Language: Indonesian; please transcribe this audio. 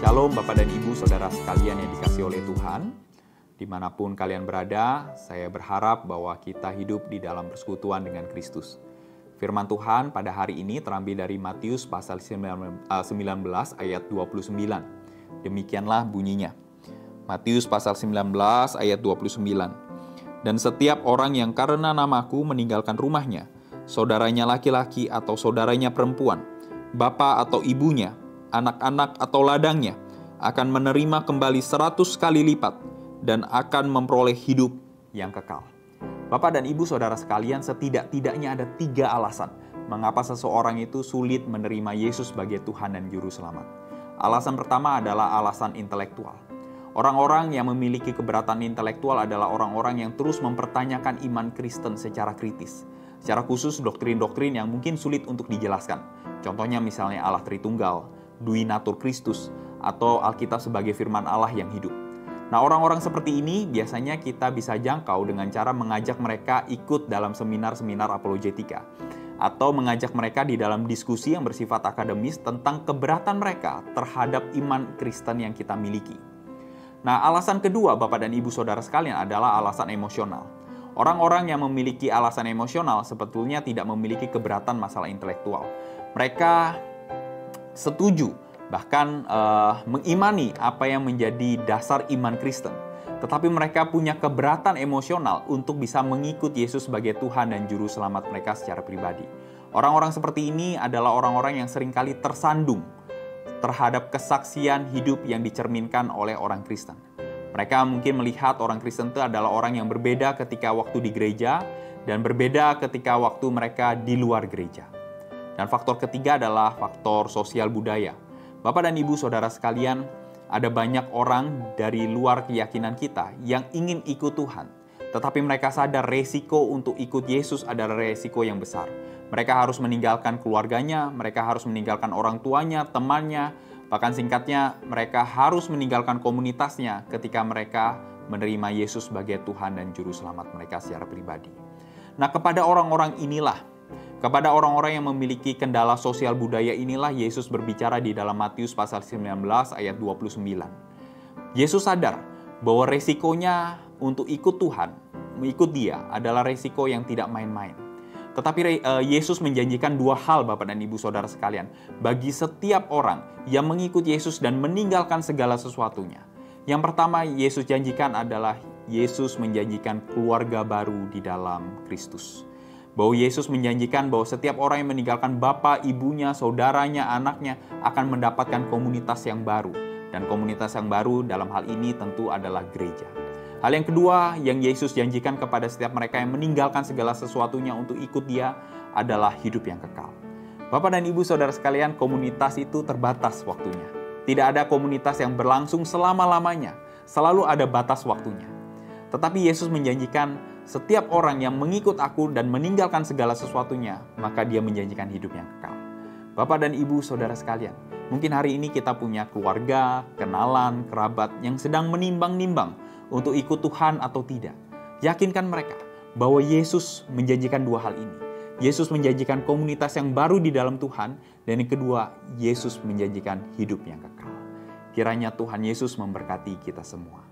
Shalom Bapak dan Ibu Saudara sekalian yang dikasihi oleh Tuhan. Dimanapun kalian berada, saya berharap bahwa kita hidup di dalam persekutuan dengan Kristus. Firman Tuhan pada hari ini terambil dari Matius pasal 19 ayat 29. Demikianlah bunyinya. Matius pasal 19 ayat 29. Dan setiap orang yang karena namaku meninggalkan rumahnya, saudaranya laki-laki atau saudaranya perempuan, bapa atau ibunya, anak-anak atau ladangnya, akan menerima kembali 100 kali lipat dan akan memperoleh hidup yang kekal. Bapak dan Ibu Saudara sekalian, setidak-tidaknya ada 3 alasan mengapa seseorang itu sulit menerima Yesus sebagai Tuhan dan Juru Selamat. Alasan pertama adalah alasan intelektual. Orang-orang yang memiliki keberatan intelektual adalah orang-orang yang terus mempertanyakan iman Kristen secara kritis. Secara khusus doktrin-doktrin yang mungkin sulit untuk dijelaskan. Contohnya misalnya Allah Tritunggal, Duinatur Kristus, atau Alkitab sebagai firman Allah yang hidup. Nah, orang-orang seperti ini biasanya kita bisa jangkau dengan cara mengajak mereka ikut dalam seminar-seminar apologetika, atau mengajak mereka di dalam diskusi yang bersifat akademis tentang keberatan mereka terhadap iman Kristen yang kita miliki. Nah, alasan kedua Bapak dan Ibu Saudara sekalian adalah alasan emosional. Orang-orang yang memiliki alasan emosional sebetulnya tidak memiliki keberatan masalah intelektual. Mereka setuju, bahkan mengimani apa yang menjadi dasar iman Kristen. Tetapi mereka punya keberatan emosional untuk bisa mengikut Yesus sebagai Tuhan dan Juru Selamat mereka secara pribadi. Orang-orang seperti ini adalah orang-orang yang seringkali tersandung terhadap kesaksian hidup yang dicerminkan oleh orang Kristen. Mereka mungkin melihat orang Kristen itu adalah orang yang berbeda ketika waktu di gereja dan berbeda ketika waktu mereka di luar gereja. Dan faktor ketiga adalah faktor sosial budaya. Bapak dan Ibu Saudara sekalian, ada banyak orang dari luar keyakinan kita yang ingin ikut Tuhan. Tetapi mereka sadar resiko untuk ikut Yesus adalah resiko yang besar. Mereka harus meninggalkan keluarganya, mereka harus meninggalkan orang tuanya, temannya, bahkan singkatnya mereka harus meninggalkan komunitasnya ketika mereka menerima Yesus sebagai Tuhan dan Juru Selamat mereka secara pribadi. Nah, kepada orang-orang inilah, kepada orang-orang yang memiliki kendala sosial budaya inilah Yesus berbicara di dalam Matius pasal 19 ayat 29. Yesus sadar bahwa resikonya untuk ikut Tuhan, mengikut Dia adalah resiko yang tidak main-main. Tetapi Yesus menjanjikan 2 hal Bapak dan Ibu Saudara sekalian bagi setiap orang yang mengikut Yesus dan meninggalkan segala sesuatunya. Yang pertama Yesus janjikan adalah Yesus menjanjikan keluarga baru di dalam Kristus. Bahwa Yesus menjanjikan bahwa setiap orang yang meninggalkan bapak, ibunya, saudaranya, anaknya akan mendapatkan komunitas yang baru. Dan komunitas yang baru dalam hal ini tentu adalah gereja. Hal yang kedua yang Yesus janjikan kepada setiap mereka yang meninggalkan segala sesuatunya untuk ikut Dia adalah hidup yang kekal. Bapak dan Ibu Saudara sekalian, komunitas itu terbatas waktunya. Tidak ada komunitas yang berlangsung selama-lamanya. Selalu ada batas waktunya. Tetapi Yesus menjanjikan setiap orang yang mengikut aku dan meninggalkan segala sesuatunya, maka dia menjanjikan hidup yang kekal. Bapak dan Ibu Saudara sekalian, mungkin hari ini kita punya keluarga, kenalan, kerabat yang sedang menimbang-nimbang untuk ikut Tuhan atau tidak. Yakinkan mereka bahwa Yesus menjanjikan 2 hal ini. Yesus menjanjikan komunitas yang baru di dalam Tuhan, dan yang kedua, Yesus menjanjikan hidup yang kekal. Kiranya Tuhan Yesus memberkati kita semua.